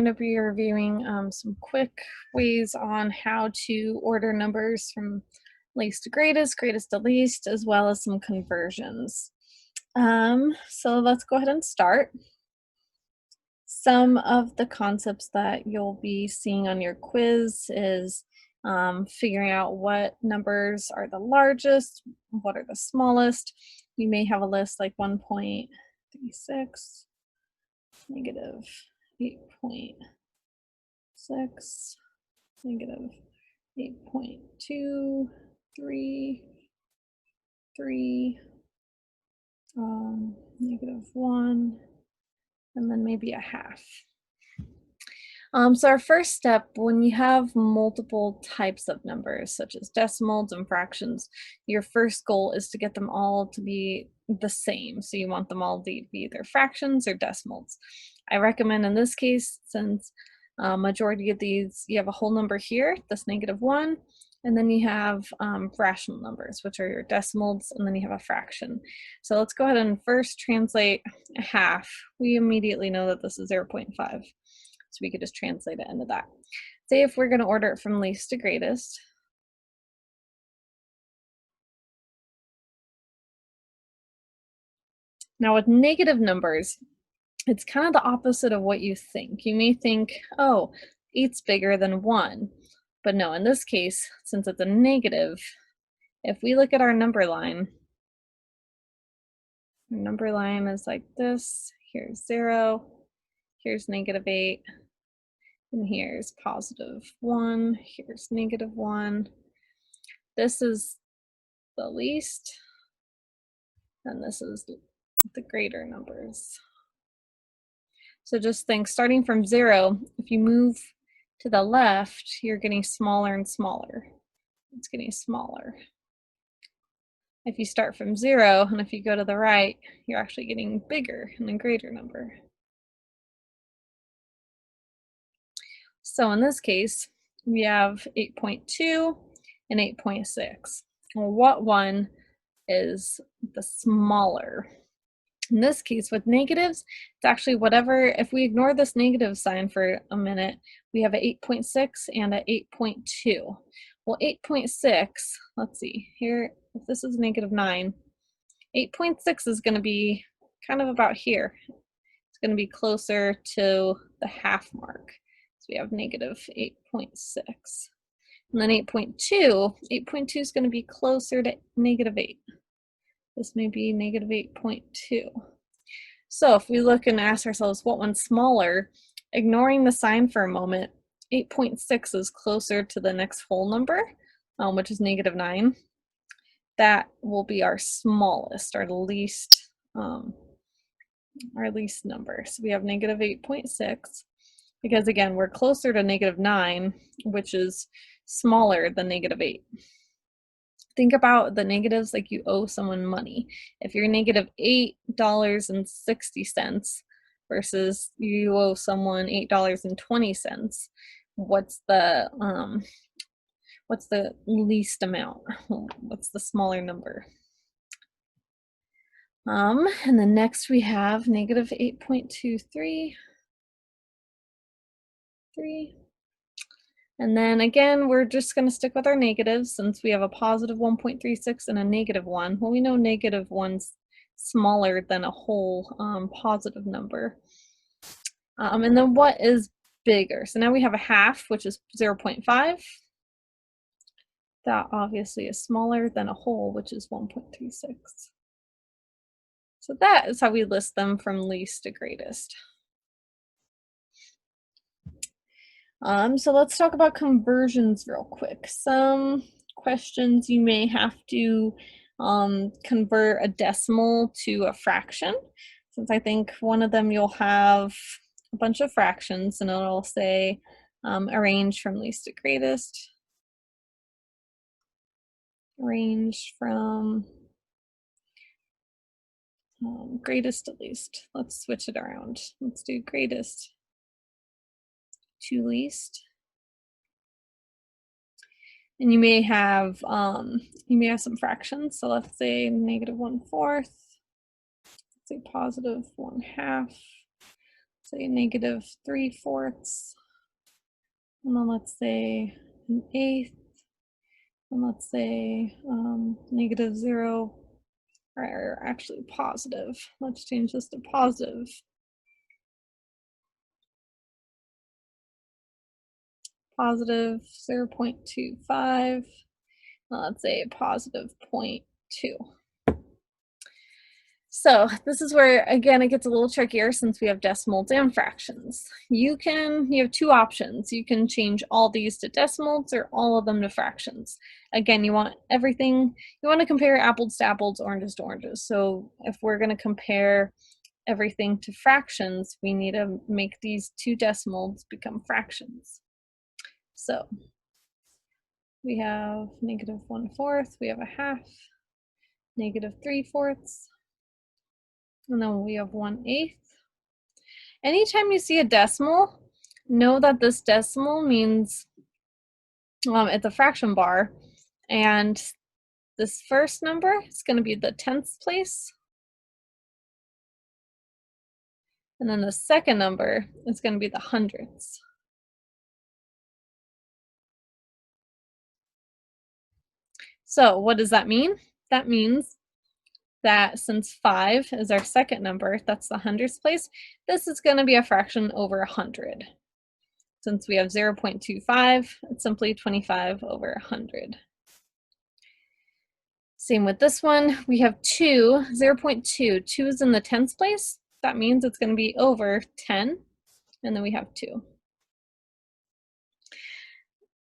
going to be reviewing some quick ways on how to order numbers from least to greatest, greatest to least, as well as some conversions. So let's go ahead and start. Some of the concepts that you'll be seeing on your quiz is figuring out what numbers are the largest, what are the smallest. You may have a list like 1.36, negative 8.6, negative 8.233, negative 1, and then maybe a half. So our first step, when you have multiple types of numbers, such as decimals and fractions, your first goal is to get them all to be the same. So you want them all to be either fractions or decimals. I recommend in this case, since majority of these, you have a whole number here, that's negative 1, and then you have rational numbers, which are your decimals, and then you have a fraction. So let's go ahead and first translate a half. We immediately know that this is 0.5. So we could just translate it into that. Say if we're going to order it from least to greatest. Now with negative numbers, it's kind of the opposite of what you think. You may think, oh, 8's bigger than 1. But no, in this case, since it's a negative, if we look at our number line is like this. Here's 0, here's negative 8, and here's positive 1, here's negative 1. This is the least, and this is the greater numbers. So just think, starting from 0, if you move to the left, you're getting smaller and smaller. It's getting smaller. If you start from 0, and if you go to the right, you're actually getting bigger and a greater number. So in this case, we have 8.2 and 8.6. Well, what one is the smaller? In this case, with negatives, it's actually whatever, if we ignore this negative sign for a minute, we have an 8.6 and an 8.2. Well, 8.6, let's see, here, if this is negative 9, 8.6 is going to be kind of about here. It's going to be closer to the half mark. So we have negative 8.6. And then 8.2 is going to be closer to negative 8. This may be negative 8.2. So if we look and ask ourselves what one's smaller, ignoring the sign for a moment, 8.6 is closer to the next whole number, which is negative 9. That will be our smallest, our least number. So we have negative 8.6, because again, we're closer to negative 9, which is smaller than negative 8. Think about the negatives like you owe someone money. If you're negative $8.60 versus you owe someone $8.20, what's the least amount? What's the smaller number? And then next we have negative 8.23. And then again, we're just going to stick with our negatives since we have a positive 1.36 and a negative 1. Well, we know negative 1's smaller than a whole positive number. And then what is bigger? So now we have a half, which is 0.5. That obviously is smaller than a whole, which is 1.36. So that is how we list them from least to greatest. So let's talk about conversions real quick. Some questions you may have to convert a decimal to a fraction. Since I think one of them you'll have a bunch of fractions and it'll say arrange from least to greatest. Arrange from greatest to least. Let's switch it around. Let's do greatest to least. And you may have some fractions. So let's say negative 1/4. Let's say positive 1/2. say -3/4, and then let's say 1/8, and let's say -0, or actually positive. Let's change this to positive. Positive 0.25, let's say positive 0.2. So this is where, again, it gets a little trickier since we have decimals and fractions. You have two options. You can change all these to decimals or all of them to fractions. Again, you want to compare apples to apples, oranges to oranges. So if we're going to compare everything to fractions, we need to make these two decimals become fractions. So we have -1/4, we have a half, -3/4, and then we have 1/8. Anytime you see a decimal, know that this decimal means it's a fraction bar, and this first number is going to be the tenths place, and then the second number is going to be the hundredths. So what does that mean? That means that since 5 is our second number, that's the hundredths place, this is going to be a fraction over 100. Since we have 0.25, it's simply 25 over 100. Same with this one. We have 2, 0.2. 2 is in the tens place. That means it's going to be over 10, and then we have 2.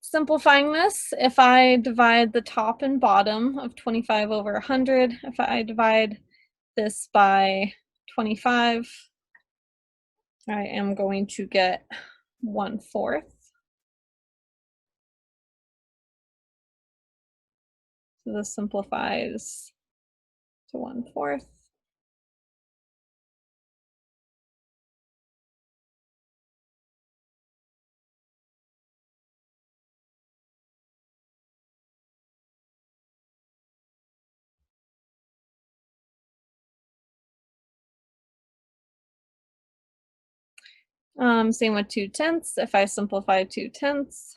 Simplifying this, if I divide the top and bottom of 25 over 100, if I divide this by 25, I am going to get 1/4. So this simplifies to 1/4. Same with 2/10. If I simplify 2/10,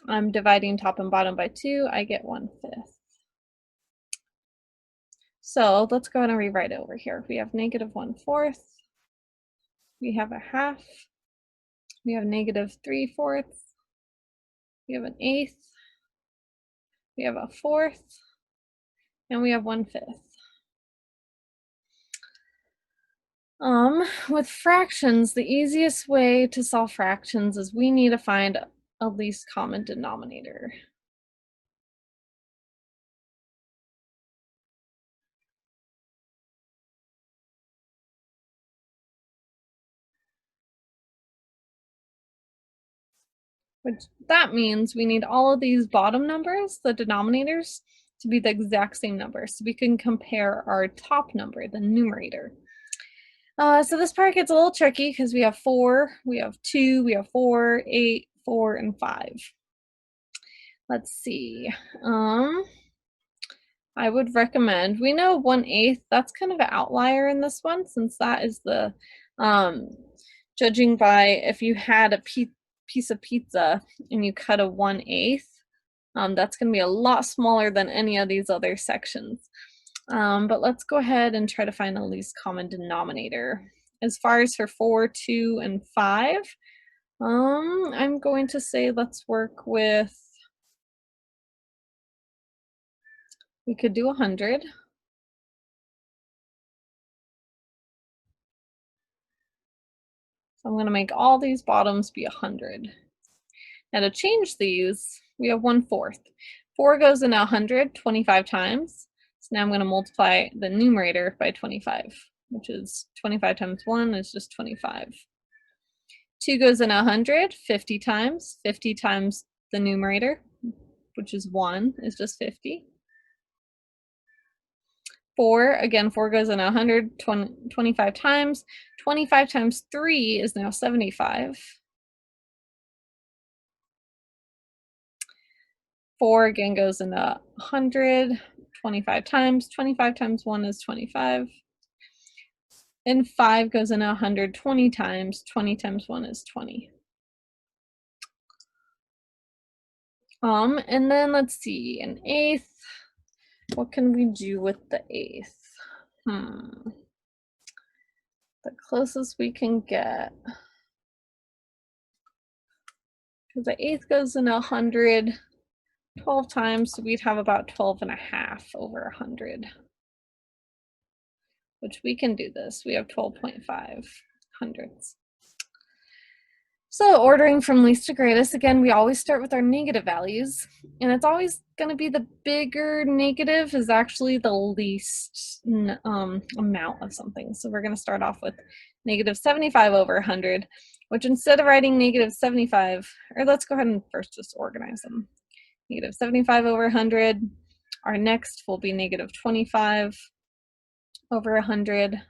I'm dividing top and bottom by 2, I get 1/5. So let's go ahead and rewrite it over here. We have -1/4, we have a half, we have -3/4, we have 1/8, we have a 1/4, and we have 1/5. With fractions, the easiest way to solve fractions is we need to find a least common denominator. Which that means we need all of these bottom numbers, the denominators, to be the exact same number so we can compare our top number, the numerator. So this part gets a little tricky because we have 4, we have 2, we have 4, 8, 4, and 5. Let's see. I would recommend, we know 1/8, that's kind of an outlier in this one since that is the, judging by if you had a piece of pizza and you cut a 1/8, that's going to be a lot smaller than any of these other sections. But let's go ahead and try to find the least common denominator. As far as for 4, 2, and 5, I'm going to say let's work with, we could do 100. So I'm going to make all these bottoms be 100. Now to change these, we have 1/4. 4 goes into 100 25 times. So now I'm going to multiply the numerator by 25, which is 25 times 1 is just 25. 2 goes into 100 50 times. 50 times the numerator, which is 1, is just 50. 4, again, 4 goes into 100 25 times. 25 times 3 is now 75. 4 again goes into 100 25 times. 25 times 1 is 25. And 5 goes in 120 times. 20 times 1 is 20. And then let's see, an eighth. What can we do with the eighth? The closest we can get. Because the eighth goes in 100 12 times, so we'd have about 12 and a half over 100. Which we can do this. We have 12.5 hundredths. So ordering from least to greatest, again, we always start with our negative values, and it's always going to be the bigger negative is actually the least amount of something. So we're going to start off with negative 75 over 100, which instead of writing negative 75, or let's go ahead and first just organize them. Negative 75 over 100, our next will be negative 25 over 100.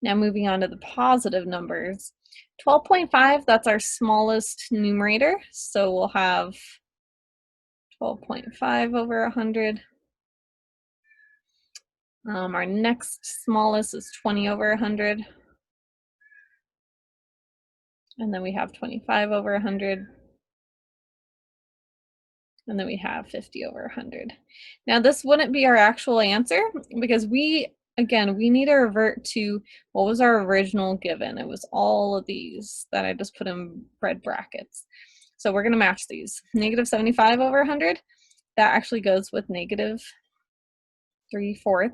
Now moving on to the positive numbers. 12.5, that's our smallest numerator, so we'll have 12.5 over 100. Our next smallest is 20 over 100. And then we have 25 over 100. And then we have 50 over 100. Now this wouldn't be our actual answer because we need to revert to what was our original given. It was all of these that I just put in red brackets. So we're going to match these. Negative 75 over 100, that actually goes with negative 3/4.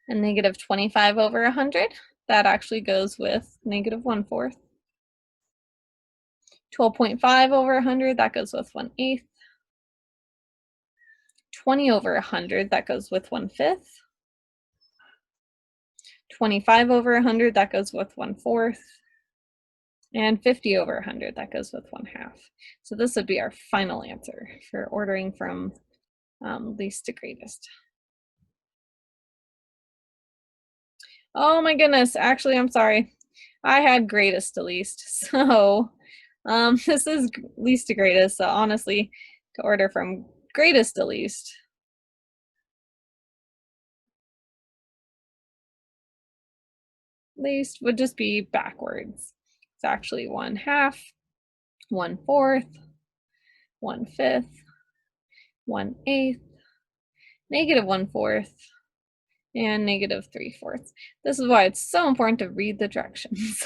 And negative 25 over 100, that actually goes with negative 1/4. 12.5 over 100, that goes with 1/8. 20 over 100, that goes with 1/5. 25 over 100, that goes with 1/4. And 50 over 100, that goes with 1/2. So this would be our final answer for ordering from least to greatest. Oh my goodness, actually, I'm sorry. I had greatest to least. So this is least to greatest. So honestly, to order from greatest to least, would just be backwards. It's actually 1/2, 1/4, 1/5, 1/8, negative 1/4, and negative 3/4. This is why it's so important to read the directions.